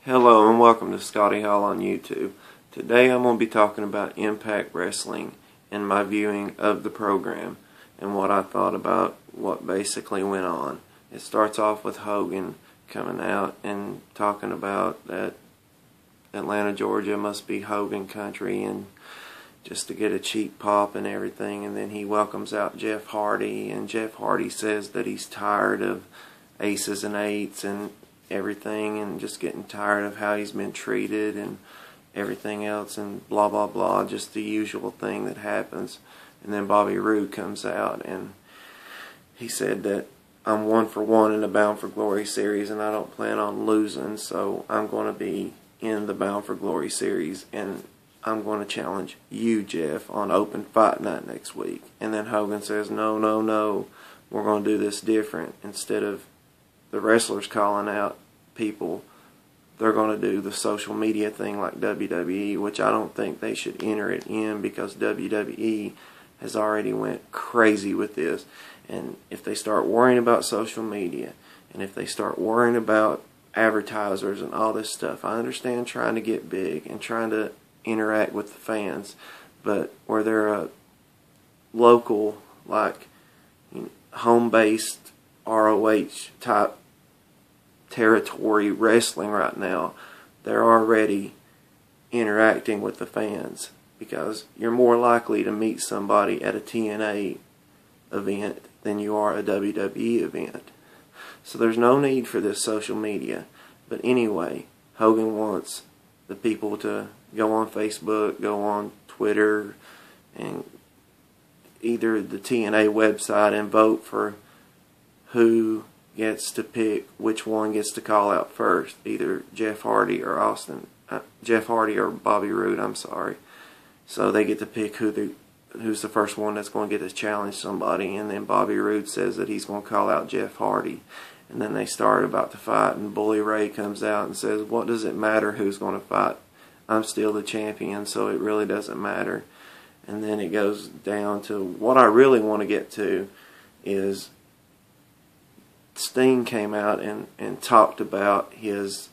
Hello and welcome to Scotty Hall on YouTube. Today I'm going to be talking about Impact Wrestling and my viewing of the program and what I thought about what basically went on. It starts off with Hogan coming out and talking about that Atlanta, Georgia must be Hogan country and just to get a cheap pop and everything, and then he welcomes out Jeff Hardy, and Jeff Hardy says that he's tired of aces and eights and everything and just getting tired of how he's been treated and everything else and blah blah blah, just the usual thing that happens. And then Bobby Roode comes out and he said that I'm 1 for 1 in the Bound for Glory series and I don't plan on losing, so I'm going to be in the Bound for Glory series and I'm going to challenge you, Jeff, on open fight night next week. And then Hogan says, no, no, no, we're going to do this different. Instead of the wrestlers calling out people, they're going to do the social media thing like WWE, which I don't think they should enter it in because WWE has already went crazy with this. And if they start worrying about social media and if they start worrying about advertisers and all this stuff, I understand trying to get big and trying to interact with the fans, but where they're a local, like, home-based ROH type territory wrestling right now, they're already interacting with the fans because you're more likely to meet somebody at a TNA event than you are a WWE event. So there's no need for this social media. But anyway, Hogan wants the people to go on Facebook, go on Twitter, and either the TNA website and vote for who gets to pick which one gets to call out first, either Jeff Hardy or Bobby Roode. I'm sorry. So they get to pick who's the first one that's going to get to challenge somebody, and then Bobby Roode says that he's going to call out Jeff Hardy, and then they start about to fight, and Bully Ray comes out and says, "What does it matter who's going to fight? I'm still the champion, so it really doesn't matter." And then it goes down to what I really want to get to is Sting came out and talked about his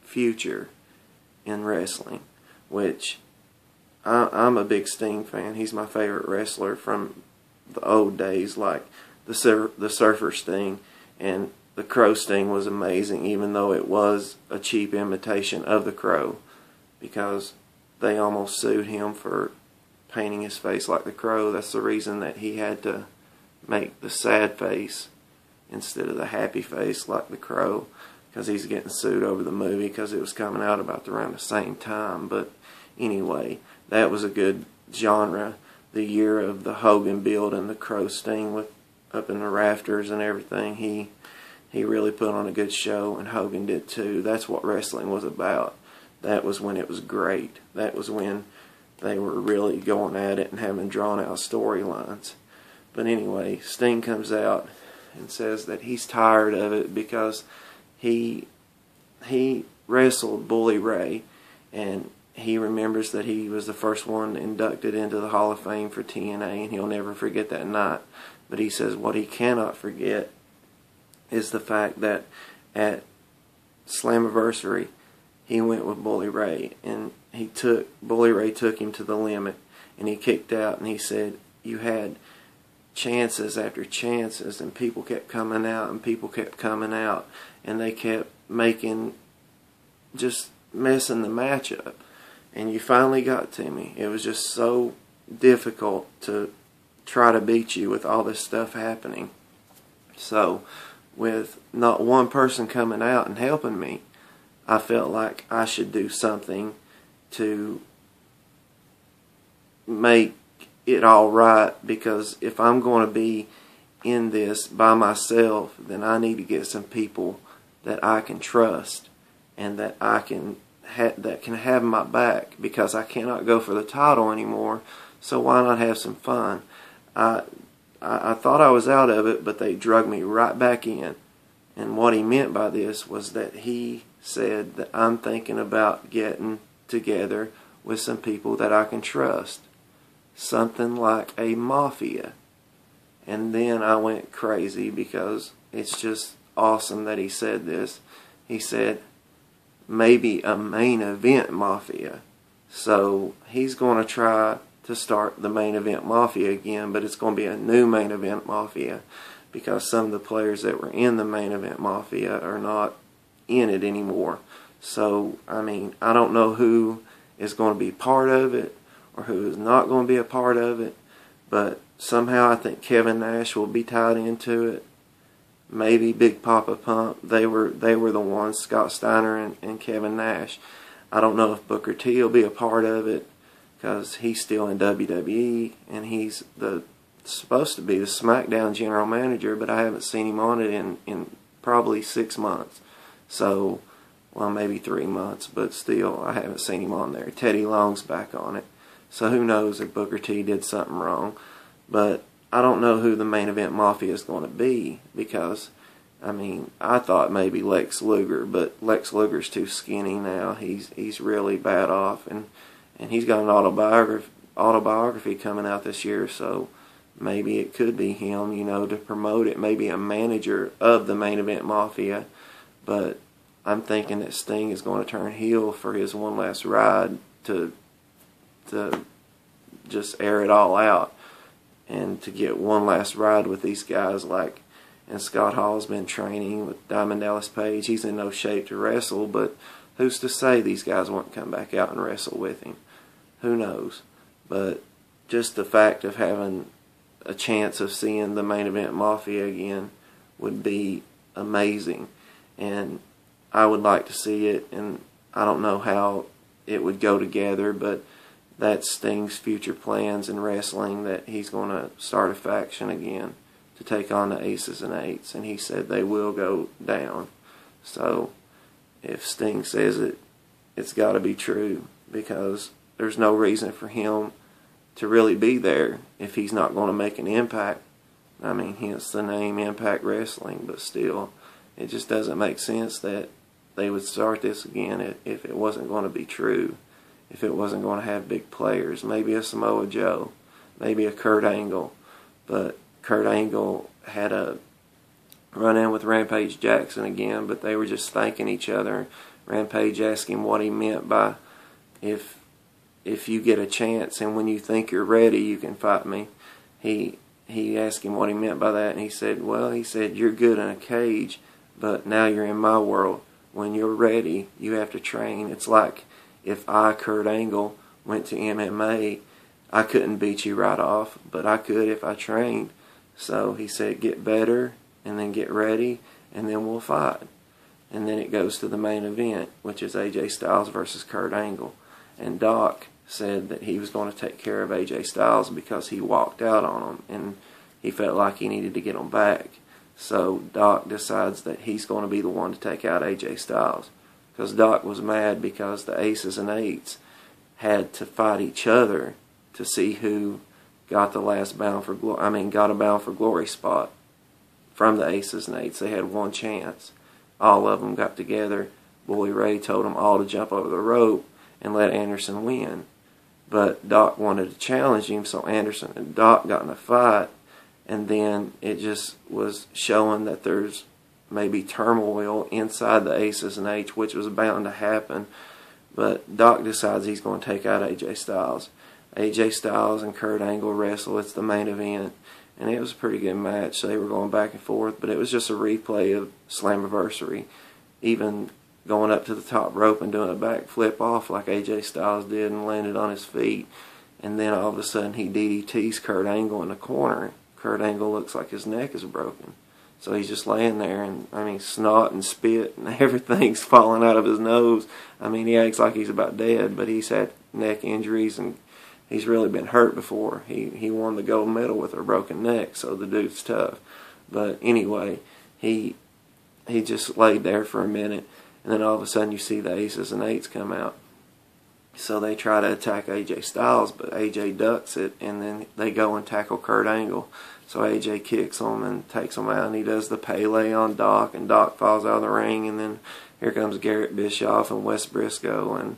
future in wrestling, which I'm a big Sting fan. He's my favorite wrestler from the old days, like the Surfer Sting, and the Crow Sting was amazing, even though it was a cheap imitation of the Crow, because they almost sued him for painting his face like the Crow. That's the reason that he had to make the sad face instead of the happy face like the Crow, because he's getting sued over the movie because it was coming out about around the same time. But anyway, that was a good genre, the year of the Hogan build and the Crow Sting with up in the rafters and everything. He really put on a good show, and Hogan did too. That's what wrestling was about. That was when it was great. That was when they were really going at it and having drawn out storylines. But anyway, Sting comes out and says that he's tired of it because he wrestled Bully Ray, and he remembers that he was the first one inducted into the Hall of Fame for TNA, and he'll never forget that night. But he says what he cannot forget is the fact that at Slammiversary he went with Bully Ray, and Bully Ray took him to the limit, and he kicked out, and he said, "You had chances after chances, and people kept coming out, and people kept coming out, and they kept just messing the match up, and you finally got to me. It was just so difficult to try to beat you with all this stuff happening. So with not one person coming out and helping me, I felt like I should do something to make it all right, because if I'm going to be in this by myself, then I need to get some people that I can trust and that I can that can have my back, because I cannot go for the title anymore. So why not have some fun?" I thought I was out of it, but they drug me right back in. And what he meant by this was that he said that I'm thinking about getting together with some people that I can trust. Something like a Mafia. And then I went crazy because it's just awesome that he said this. He said, maybe a main event Mafia. So he's going to try to start the main event Mafia again, but it's going to be a new main event Mafia because some of the players that were in the main event Mafia are not in it anymore. So, I mean, I don't know who is going to be part of it or who is not going to be a part of it, but somehow I think Kevin Nash will be tied into it. Maybe Big Papa Pump. They were the ones, Scott Steiner and Kevin Nash. I don't know if Booker T will be a part of it because he's still in WWE and he's supposed to be the SmackDown general manager, but I haven't seen him on it in probably 6 months. So, well, maybe 3 months, but still, I haven't seen him on there. Teddy Long's back on it. So who knows if Booker T did something wrong. But I don't know who the main event Mafia is going to be because, I mean, I thought maybe Lex Luger, but Lex Luger's too skinny now. He's really bad off, and he's got an autobiography coming out this year, so maybe it could be him, you know, to promote it. Maybe a manager of the main event Mafia, but I'm thinking that Sting is going to turn heel for his one last ride to just air it all out and to get one last ride with these guys. Like, and Scott Hall's been training with Diamond Dallas Page. He's in no shape to wrestle, but who's to say these guys won't come back out and wrestle with him? Who knows? But just the fact of having a chance of seeing the main event Mafia again would be amazing, and I would like to see it, and I don't know how it would go together, but that's Sting's future plans in wrestling, that he's going to start a faction again to take on the Aces and Eights, and he said they will go down. So if Sting says it, it's got to be true, because there's no reason for him to really be there if he's not going to make an impact. I mean, hence the name Impact Wrestling, but still, it just doesn't make sense that they would start this again if it wasn't going to be true, if it wasn't going to have big players. Maybe a Samoa Joe, maybe a Kurt Angle, but Kurt Angle had a run-in with Rampage Jackson again, but they were just thanking each other. Rampage asked him what he meant by, if you get a chance and when you think you're ready, you can fight me. He asked him what he meant by that, and he said, well, he said, you're good in a cage, but now you're in my world. When you're ready, you have to train. It's like if I, Kurt Angle, went to MMA, I couldn't beat you right off, but I could if I trained. So he said, get better, and then get ready, and then we'll fight. And then it goes to the main event, which is AJ Styles versus Kurt Angle. And Doc said that he was going to take care of AJ Styles because he walked out on him, and he felt like he needed to get him back. So Doc decides that he's going to be the one to take out AJ Styles, because Doc was mad because the Aces and Eights had to fight each other to see who got the last got a Bound for Glory spot from the Aces and Eights. They had one chance. All of them got together. Bully Ray told them all to jump over the rope and let Anderson win. But Doc wanted to challenge him, so Anderson and Doc got in a fight, and then it just was showing that there's maybe turmoil inside the Aces and Eights, which was bound to happen. But Doc decides he's going to take out AJ Styles. AJ Styles and Kurt Angle wrestle. It's the main event, and it was a pretty good match. They were going back and forth, but it was just a replay of Slammiversary, even going up to the top rope and doing a backflip off like AJ Styles did and landed on his feet. And then all of a sudden he DDTs Kurt Angle in the corner. Kurt Angle looks like his neck is broken. So he's just laying there, and I mean, snot and spit and everything's falling out of his nose. I mean, he acts like he's about dead, but he's had neck injuries and he's really been hurt before. He won the gold medal with a broken neck, so the dude's tough. But anyway, he just laid there for a minute, and then all of a sudden you see the Aces and Eights come out. So they try to attack AJ Styles, but AJ ducks it, and then they go and tackle Kurt Angle. So AJ kicks him and takes him out, and he does the Pele on Doc, and Doc falls out of the ring, and then here comes Garrett Bischoff and Wes Briscoe, and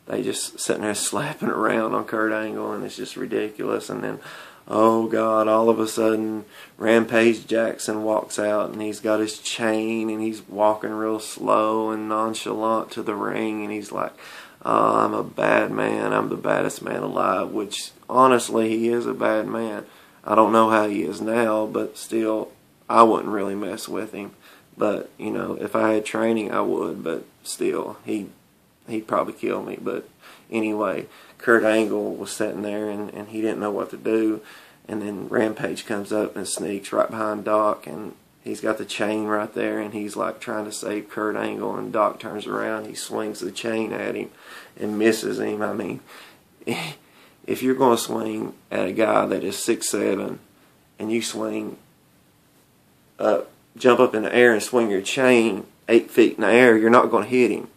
they just sitting there slapping around on Kurt Angle, and it's just ridiculous. And then oh God, all of a sudden Rampage Jackson walks out and he's got his chain and he's walking real slow and nonchalant to the ring and he's like, oh, I'm a bad man, I'm the baddest man alive, which honestly he is a bad man. I don't know how he is now, but still I wouldn't really mess with him. But, you know, if I had training I would, but still he'd probably kill me. But anyway, Kurt Angle was sitting there and he didn't know what to do. And then Rampage comes up and sneaks right behind Doc, and he's got the chain right there, and he's like trying to save Kurt Angle, and Doc turns around, he swings the chain at him and misses him. I mean, if you're going to swing at a guy that is 6'7", and you swing up, jump up in the air and swing your chain 8 feet in the air, you're not going to hit him.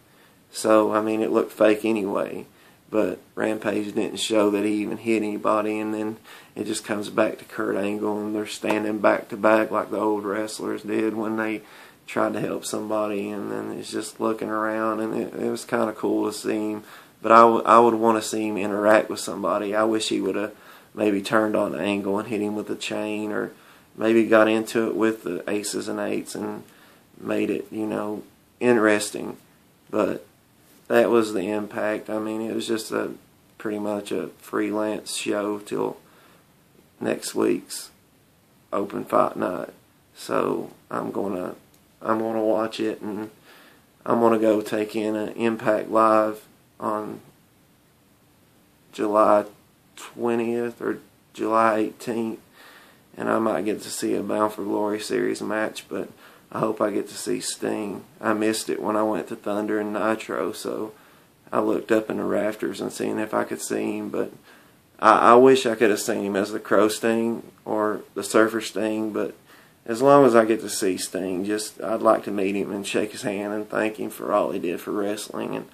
So, I mean, it looked fake anyway. But Rampage didn't show that he even hit anybody, and then it just comes back to Kurt Angle, and they're standing back to back like the old wrestlers did when they tried to help somebody, and then it's just looking around, and it was kind of cool to see him. But I would want to see him interact with somebody. I wish he would have maybe turned on Angle and hit him with a chain, or maybe got into it with the aces and eights and made it, you know, interesting. But that was the Impact. I mean, it was just pretty much a freelance show till next week's open fight night. So I'm gonna watch it, and I'm gonna go take in an Impact Live on July 20th or July 18th, and I might get to see a Bound for Glory series match, but I hope I get to see Sting. I missed it when I went to Thunder and Nitro, so I looked up in the rafters and seen if I could see him, but I wish I could have seen him as the Crow Sting or the Surfer Sting, but as long as I get to see Sting, I'd like to meet him and shake his hand and thank him for all he did for wrestling, and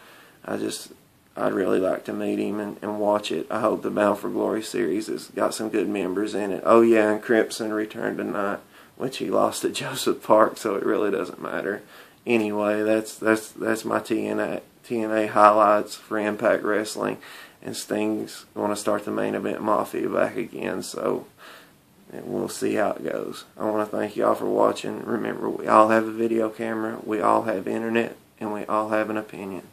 I'd really like to meet him and watch it. I hope the Bound for Glory series has got some good members in it. Oh yeah, and Crimson returned tonight, which he lost at Joseph Park, so it really doesn't matter. Anyway, that's my TNA highlights for Impact Wrestling, and Sting's going to start the main event Mafia back again, so we'll see how it goes. I want to thank y'all for watching. Remember, we all have a video camera, we all have internet, and we all have an opinion.